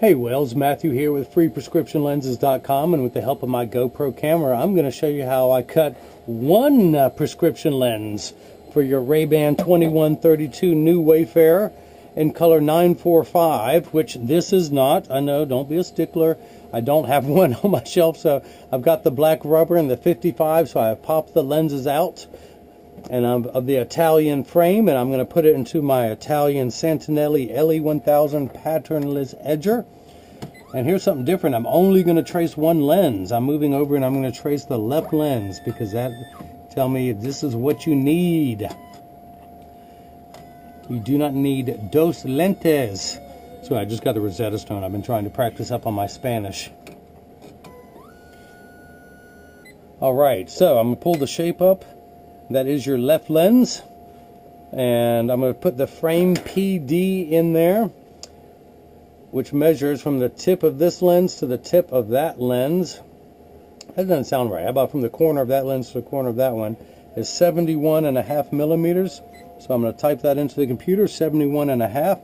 Hey Wells, Matthew here with freeprescriptionlenses.com, and with the help of my GoPro camera, I'm going to show you how I cut one prescription lens for your Ray-Ban 2132 New Wayfarer in color 945, which this is not. I know, don't be a stickler. I don't have one on my shelf, so I've got the black rubber and the 55, so I have popped the lenses out. And I'm of the Italian frame, and I'm going to put it into my Italian Santinelli LE1000 patternless edger. And here's something different. I'm only going to trace one lens. I'm moving over and I'm going to trace the left lens because that tell me this is what you need. You do not need dos lentes. So I just got the Rosetta Stone. I've been trying to practice up on my Spanish. All right, so I'm going to pull the shape up. That is your left lens, and I'm going to put the frame PD in there, which measures from the tip of this lens to the tip of that lens. That doesn't sound right. How about from the corner of that lens to the corner of that one is 71.5 millimeters. So I'm going to type that into the computer, 71.5.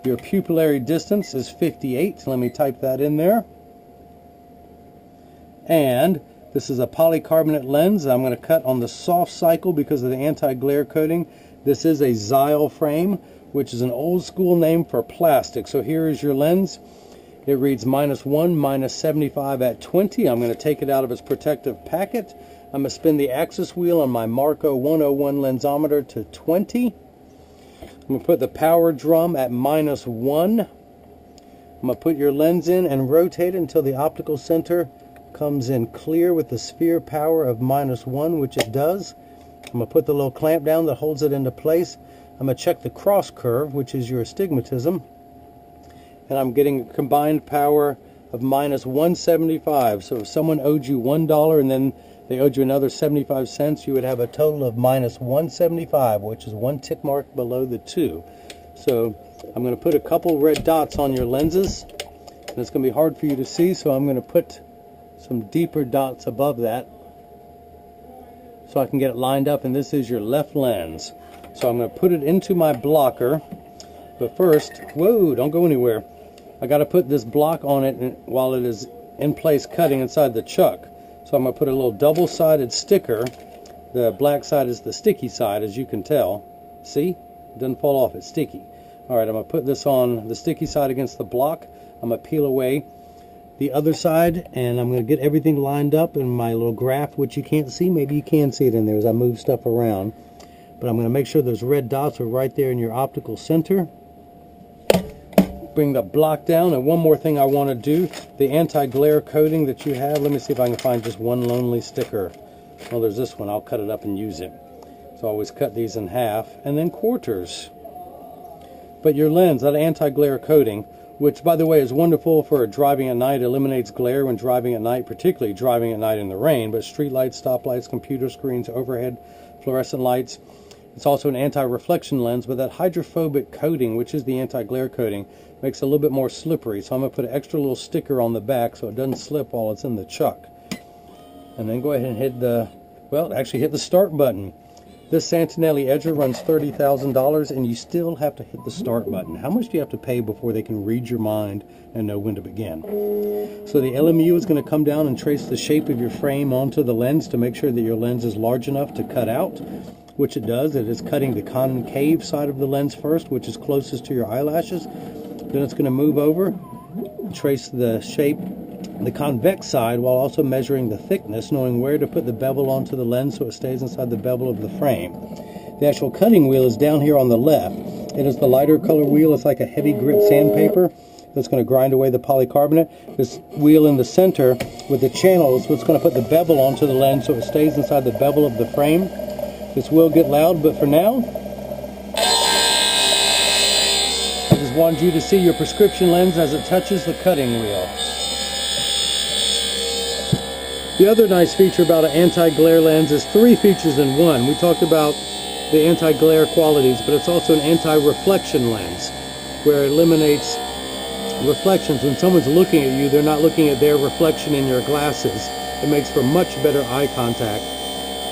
Your pupillary distance is 58. Let me type that in there. And this is a polycarbonate lens. I'm going to cut on the soft cycle because of the anti-glare coating. This is a Xyle frame, which is an old school name for plastic. So here is your lens. It reads -1, -75 at 20. I'm going to take it out of its protective packet. I'm going to spin the axis wheel on my Marco 101 lensometer to 20. I'm going to put the power drum at -1. I'm going to put your lens in and rotate it until the optical center comes in clear with the sphere power of -1, which it does. I'm going to put the little clamp down that holds it into place. I'm going to check the cross curve, which is your astigmatism, and I'm getting a combined power of -175. So if someone owed you $1 and then they owed you another 75 cents, you would have a total of -175, which is one tick mark below the 2. So I'm going to put a couple red dots on your lenses, and it's going to be hard for you to see, so I'm going to put some deeper dots above that so I can get it lined up. And this is your left lens. So I'm going to put it into my blocker, but first, whoa, don't go anywhere. I got to put this block on it while it is in place cutting inside the chuck. So I'm going to put a little double-sided sticker. The black side is the sticky side, as you can tell. See? It doesn't fall off, it's sticky. Alright, I'm going to put this on the sticky side against the block. I'm going to peel away the other side, and I'm going to get everything lined up in my little graph, which you can't see. Maybe you can see it in there as I move stuff around, but I'm going to make sure those red dots are right there in your optical center. Bring the block down, and one more thing I want to do, the anti-glare coating that you have. Let me see if I can find just one lonely sticker. Well, there's this one. I'll cut it up and use it. So I always cut these in half and then quarters. But your lens, that anti-glare coating, which, by the way, is wonderful for driving at night, eliminates glare when driving at night, particularly driving at night in the rain, but street lights, stoplights, computer screens, overhead fluorescent lights. It's also an anti-reflection lens, but that hydrophobic coating, which is the anti-glare coating, makes it a little bit more slippery. So I'm going to put an extra little sticker on the back so it doesn't slip while it's in the chuck. And then go ahead and hit the, well, actually hit the start button. This Santinelli edger runs $30,000, and you still have to hit the start button. How much do you have to pay before they can read your mind and know when to begin? So the LMU is going to come down and trace the shape of your frame onto the lens to make sure that your lens is large enough to cut out, which it does. It is cutting the concave side of the lens first, which is closest to your eyelashes. Then it's going to move over, trace the shape, the convex side, while also measuring the thickness, knowing where to put the bevel onto the lens so it stays inside the bevel of the frame. The actual cutting wheel is down here on the left. It is the lighter color wheel. It's like a heavy grit sandpaper that's going to grind away the polycarbonate. This wheel in the center with the channel is what's going to put the bevel onto the lens so it stays inside the bevel of the frame. This will get loud, but for now, I just wanted you to see your prescription lens as it touches the cutting wheel. The other nice feature about an anti-glare lens is 3 features in one. We talked about the anti-glare qualities, but it's also an anti-reflection lens, where it eliminates reflections. When someone's looking at you, they're not looking at their reflection in your glasses. It makes for much better eye contact.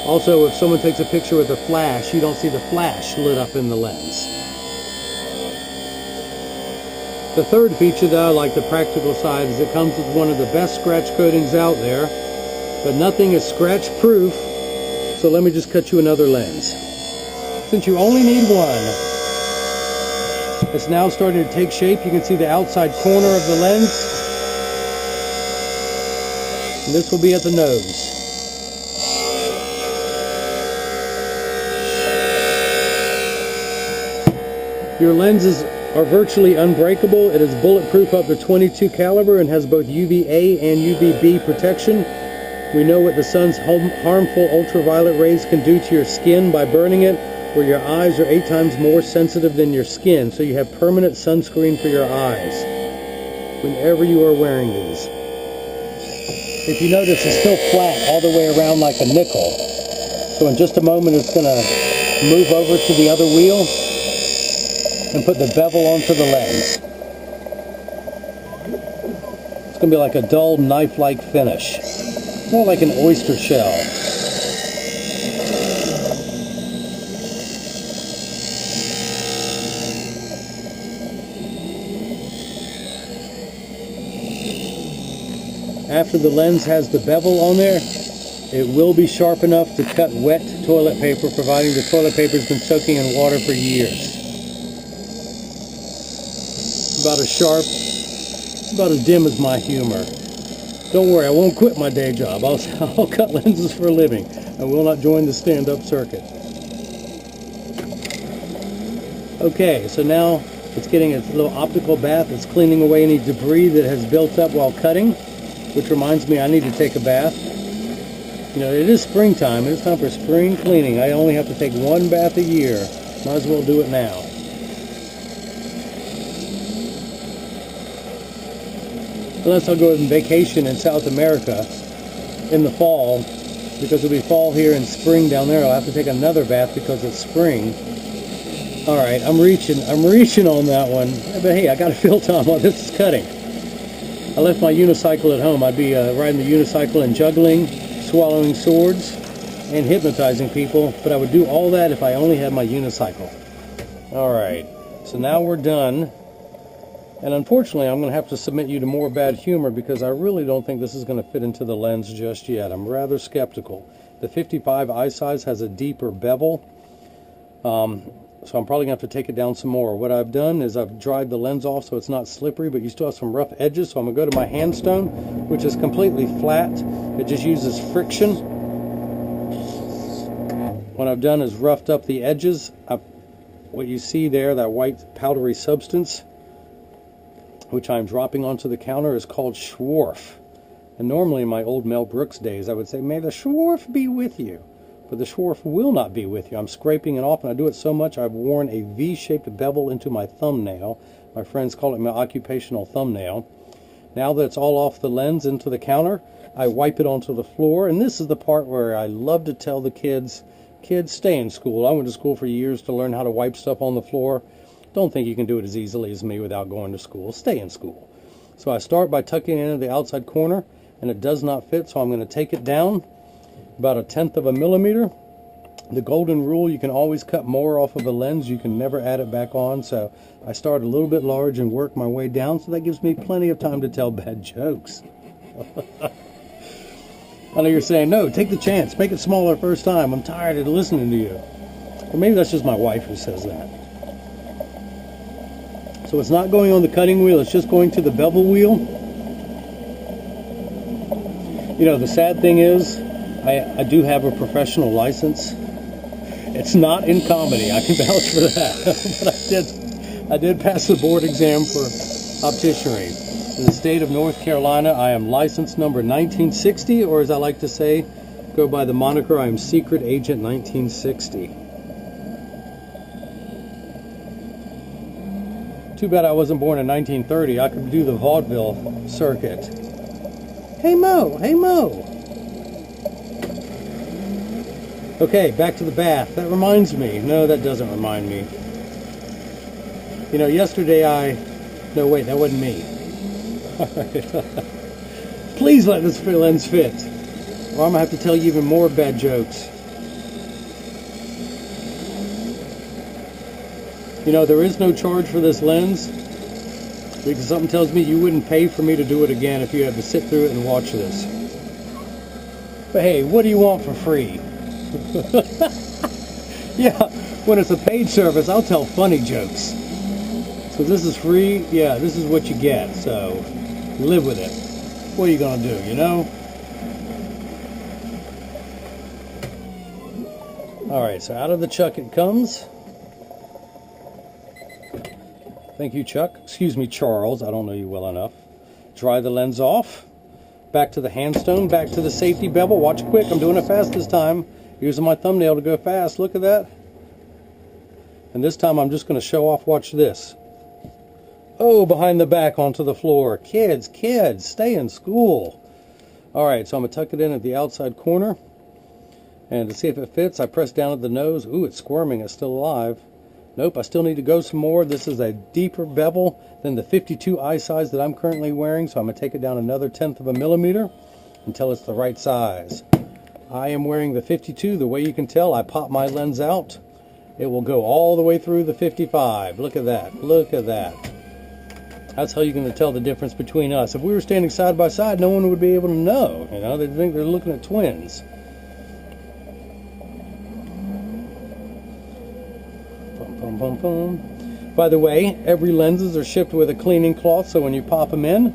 Also, if someone takes a picture with a flash, you don't see the flash lit up in the lens. The third feature that I like, the practical side, is it comes with one of the best scratch coatings out there, but nothing is scratch proof. So let me just cut you another lens. Since you only need one, it's now starting to take shape. You can see the outside corner of the lens. And this will be at the nose. Your lenses are virtually unbreakable. It is bulletproof up to .22 caliber and has both UVA and UVB protection. We know what the sun's harmful ultraviolet rays can do to your skin by burning it, where your eyes are 8 times more sensitive than your skin, so you have permanent sunscreen for your eyes whenever you are wearing these. If you notice, it's still flat all the way around like a nickel. So in just a moment, it's going to move over to the other wheel and put the bevel onto the lens. It's going to be like a dull knife-like finish. More like an oyster shell. After the lens has the bevel on there, it will be sharp enough to cut wet toilet paper, providing the toilet paper has been soaking in water for years. About as sharp, about as dim as my humor. Don't worry, I won't quit my day job. I'll cut lenses for a living. I will not join the stand-up circuit. Okay, so now it's getting its little optical bath. It's cleaning away any debris that has built up while cutting, which reminds me I need to take a bath. You know, it is springtime. It's time for spring cleaning. I only have to take one bath a year. Might as well do it now. Unless I'll go on vacation in South America in the fall, because it'll be fall here and spring down there. I'll have to take another bath because it's spring. All right, I'm reaching on that one. But hey, I got to fill time while this is cutting. I left my unicycle at home. I'd be riding the unicycle and juggling, swallowing swords, and hypnotizing people. But I would do all that if I only had my unicycle. All right, so now we're done. And unfortunately, I'm going to have to submit you to more bad humor because I really don't think this is going to fit into the lens just yet. I'm rather skeptical. The 55 eye size has a deeper bevel, so I'm probably going to have to take it down some more. What I've done is I've dried the lens off so it's not slippery, but you still have some rough edges, so I'm going to go to my handstone, which is completely flat. It just uses friction. What I've done is roughed up the edges. What you see there, that white powdery substance, which I'm dropping onto the counter, is called Schwarf. And normally in my old Mel Brooks days, I would say, may the Schwarf be with you. But the Schwarf will not be with you. I'm scraping it off, and I do it so much I've worn a V-shaped bevel into my thumbnail. My friends call it my occupational thumbnail. Now that it's all off the lens into the counter, I wipe it onto the floor. And this is the part where I love to tell the kids, stay in school. I went to school for years to learn how to wipe stuff on the floor. Don't think you can do it as easily as me without going to school. Stay in school. So I start by tucking it into the outside corner, and it does not fit, so I'm going to take it down about 1/10 of a millimeter. The golden rule, you can always cut more off of a lens. You can never add it back on, so I start a little bit large and work my way down, so that gives me plenty of time to tell bad jokes. I know you're saying, no, take the chance. Make it smaller first time. I'm tired of listening to you. Or maybe that's just my wife who says that. So it's not going on the cutting wheel, it's just going to the bevel wheel. You know, the sad thing is, I do have a professional license. It's not in comedy, I can vouch for that. But I did pass the board exam for opticianry. In the state of North Carolina, I am license number 1960, or as I like to say, go by the moniker, I am Secret Agent 1960. Too bad I wasn't born in 1930. I could do the vaudeville circuit. Hey Mo, hey Mo. Okay, back to the bath. That reminds me. No, that doesn't remind me. You know, yesterday no wait, that wasn't me. Please let this lens fit, or I'm going to have to tell you even more bad jokes. You know, there is no charge for this lens. Because something tells me you wouldn't pay for me to do it again if you had to sit through it and watch this. But hey, what do you want for free? Yeah, when it's a paid service, I'll tell funny jokes. So this is free, yeah, this is what you get, so live with it. What are you gonna do, you know? Alright, so out of the chuck it comes. Thank you, Chuck. Excuse me, Charles, I don't know you well enough. Dry the lens off. Back to the handstone, back to the safety bevel. Watch quick, I'm doing it fast this time. Using my thumbnail to go fast, look at that. And this time I'm just going to show off, watch this. Oh, behind the back onto the floor. Kids, stay in school. Alright, so I'm going to tuck it in at the outside corner. And to see if it fits, I press down at the nose. Ooh, it's squirming, it's still alive. Nope, I still need to go some more. This is a deeper bevel than the 52 eye size that I'm currently wearing, so I'm going to take it down another 1/10 of a millimeter until it's the right size. I am wearing the 52. The way you can tell, I pop my lens out. It will go all the way through the 55. Look at that. Look at that. That's how you're going to tell the difference between us. If we were standing side by side, no one would be able to know. You know, they'd think they're looking at twins. Boom, boom, boom. By the way, every lenses are shipped with a cleaning cloth, so when you pop them in,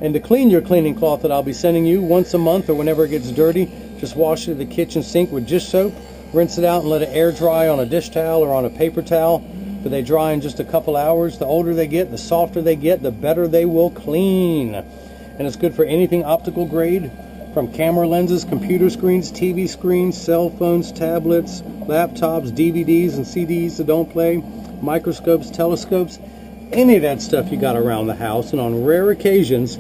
and to clean your cleaning cloth that I'll be sending you once a month or whenever it gets dirty, just wash it in the kitchen sink with dish soap, rinse it out and let it air dry on a dish towel or on a paper towel. But they dry in just a couple hours. The older they get, the softer they get, the better they will clean. And it's good for anything optical grade, from camera lenses, computer screens, TV screens, cell phones, tablets, laptops, DVDs and CDs that don't play, microscopes, telescopes, any of that stuff you got around the house. And on rare occasions,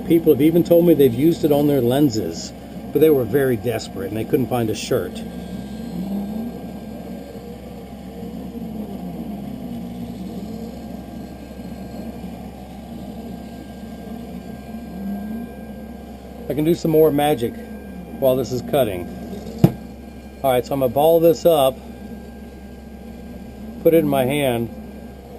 people have even told me they've used it on their lenses, but they were very desperate and they couldn't find a shirt. I can do some more magic while this is cutting. Alright, so I'm going to ball this up, put it in my hand,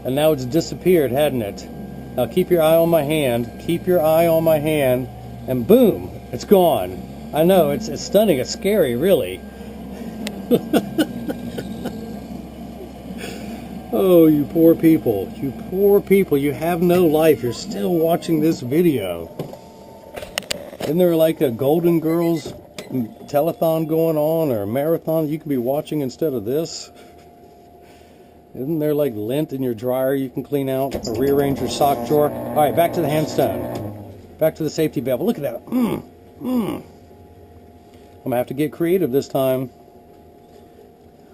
and now it's disappeared, hadn't it? Now keep your eye on my hand, keep your eye on my hand, and boom, it's gone. I know, it's stunning, it's scary, really. Oh, you poor people, you have no life, you're still watching this video. Isn't there like a Golden Girls telethon going on, or a marathon you can be watching instead of this? Isn't there like lint in your dryer you can clean out, or rearrange your sock drawer? Alright, back to the handstone. Back to the safety bevel. Look at that. I'm going to have to get creative this time.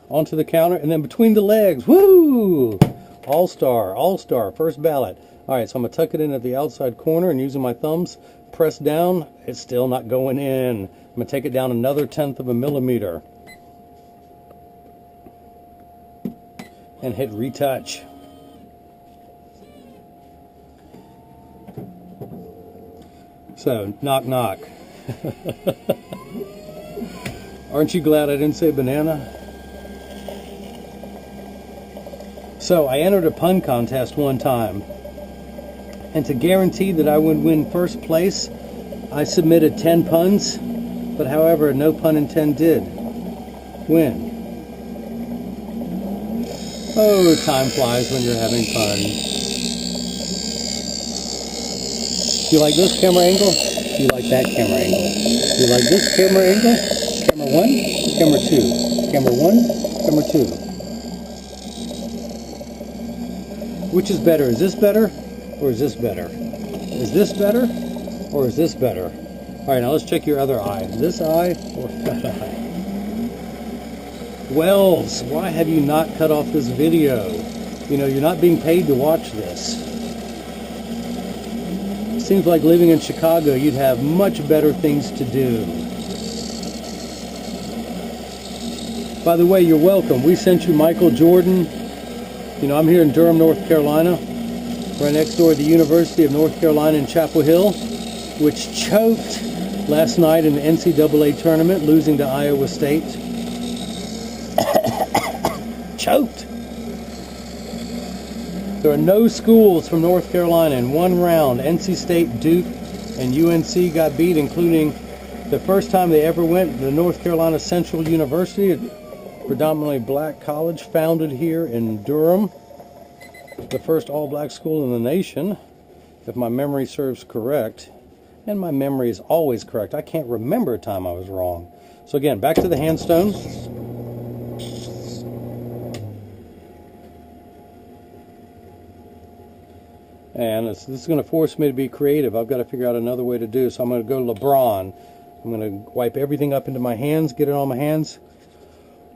Onto the counter, and then between the legs. Woo! All-star, first ballot. Alright, so I'm going to tuck it in at the outside corner, and using my thumbs, press down. It's still not going in. I'm going to take it down another 1/10 of a millimeter. And hit retouch. So, knock knock. Aren't you glad I didn't say banana? So, I entered a pun contest one time. And to guarantee that I would win first place, I submitted 10 puns, but however, no pun intended win. Oh, time flies when you're having fun. Do you like this camera angle? Do you like that camera angle? Do you like this camera angle? Camera 1, camera 2. Camera 1, camera 2. Which is better? Is this better? Or is this better? Is this better? Or is this better? Alright, now let's check your other eye. This eye or that eye? Wells, why have you not cut off this video? You know, you're not being paid to watch this. Seems like living in Chicago, you'd have much better things to do. By the way, you're welcome. We sent you Michael Jordan. You know, I'm here in Durham, North Carolina. Right next door to the University of North Carolina in Chapel Hill, which choked last night in the NCAA tournament, losing to Iowa State. Choked. There are no schools from North Carolina in one round. NC State, Duke, and UNC got beat, including the first time they ever went to the North Carolina Central University, a predominantly black college founded here in Durham. The first all-black school in the nation, if my memory serves correct. And my memory is always correct. I can't remember a time I was wrong. So again, back to the handstone. And this is going to force me to be creative. I've got to figure out another way to do. So I'm going to go LeBron. I'm going to wipe everything up into my hands, get it on my hands.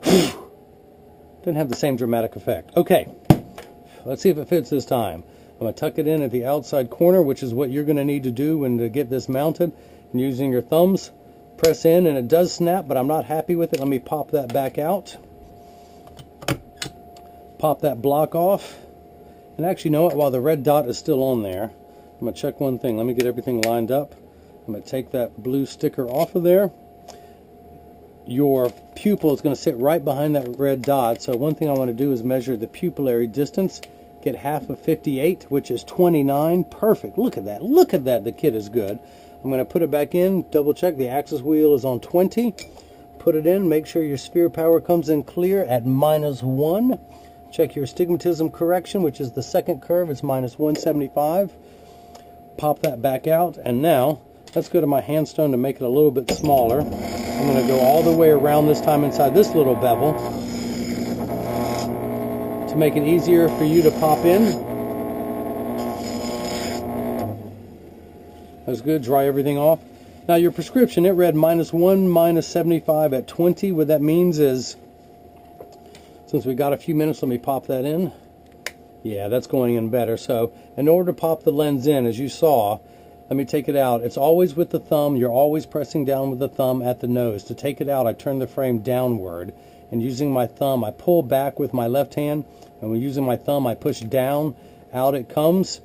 Didn't have the same dramatic effect. Okay, let's see if it fits this time. I'm going to tuck it in at the outside corner, which is what you're going to need to do when to get this mounted. And using your thumbs, press in, and it does snap, but I'm not happy with it. Let me pop that back out. Pop that block off. And actually, you know what? While the red dot is still on there, I'm going to check one thing. Let me get everything lined up. I'm going to take that blue sticker off of there. Your pupil is going to sit right behind that red dot. So one thing I want to do is measure the pupillary distance. Get half of 58, which is 29. Perfect. Look at that. Look at that. The kid is good. I'm going to put it back in. Double check. The axis wheel is on 20. Put it in. Make sure your sphere power comes in clear at -1. Check your astigmatism correction, which is the second curve. It's -175. Pop that back out. And now, let's go to my handstone to make it a little bit smaller. I'm going to go all the way around this time inside this little bevel to make it easier for you to pop in. That's good. Dry everything off. Now your prescription, it read -1, -75 at 20. What that means is, since we got a few minutes, let me pop that in. Yeah, that's going in better. So in order to pop the lens in, as you saw, let me take it out. It's always with the thumb. You're always pressing down with the thumb at the nose. To take it out, I turn the frame downward. And using my thumb, I pull back with my left hand. And when using my thumb, I push down. Out it comes.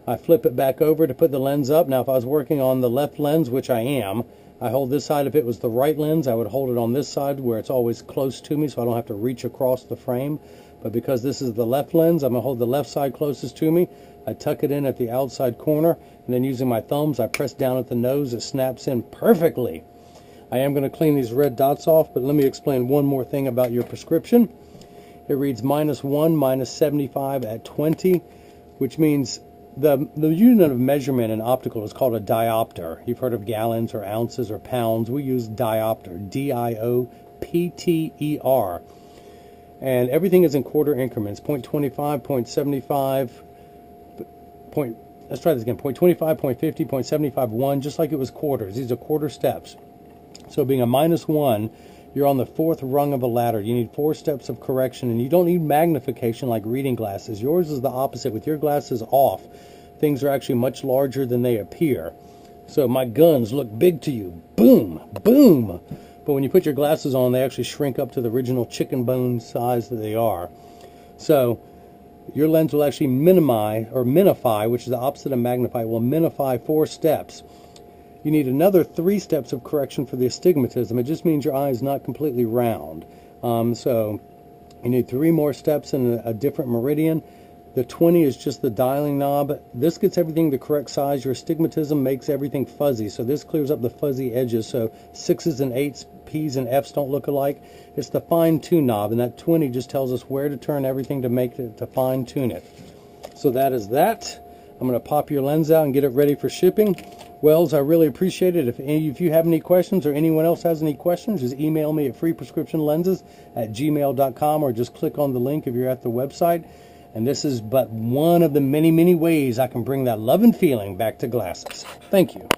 I flip it back over to put the lens up. Now, if I was working on the left lens, which I am, I hold this side. If it was the right lens, I would hold it on this side where it's always close to me so I don't have to reach across the frame. But because this is the left lens, I'm going to hold the left side closest to me. I tuck it in at the outside corner, and then using my thumbs, I press down at the nose. It snaps in perfectly. I am going to clean these red dots off, but let me explain one more thing about your prescription. It reads -1, -75 at 20, which means the unit of measurement in optical is called a diopter. You've heard of gallons or ounces or pounds. We use diopter, D-I-O-P-T-E-R. And everything is in quarter increments, 0.25, 0.75, let's try this again, 0.25, 0.50, 0.75, 1, just like it was quarters. These are quarter steps. So being a -1, you're on the fourth rung of a ladder. You need 4 steps of correction, and you don't need magnification like reading glasses. Yours is the opposite. With your glasses off, things are actually much larger than they appear. So my guns look big to you. Boom, boom. But when you put your glasses on, they actually shrink up to the original chicken bone size that they are. So your lens will actually minify, which is the opposite of magnify, will minify 4 steps. You need another 3 steps of correction for the astigmatism. It just means your eye is not completely round. So you need 3 more steps in a different meridian. The 20 is just the dialing knob. This gets everything the correct size. Your astigmatism makes everything fuzzy. So this clears up the fuzzy edges. So 6s and 8s, P's and F's don't look alike. It's the fine-tune knob. And that 20 just tells us where to turn everything to make it, to fine-tune it. So that is that. I'm going to pop your lens out and get it ready for shipping. Wells, I really appreciate it. If you have any questions or anyone else has any questions, just email me at freeprescriptionlenses@gmail.com or just click on the link if you're at the website. And this is but one of the many, many ways I can bring that love and feeling back to glasses. Thank you.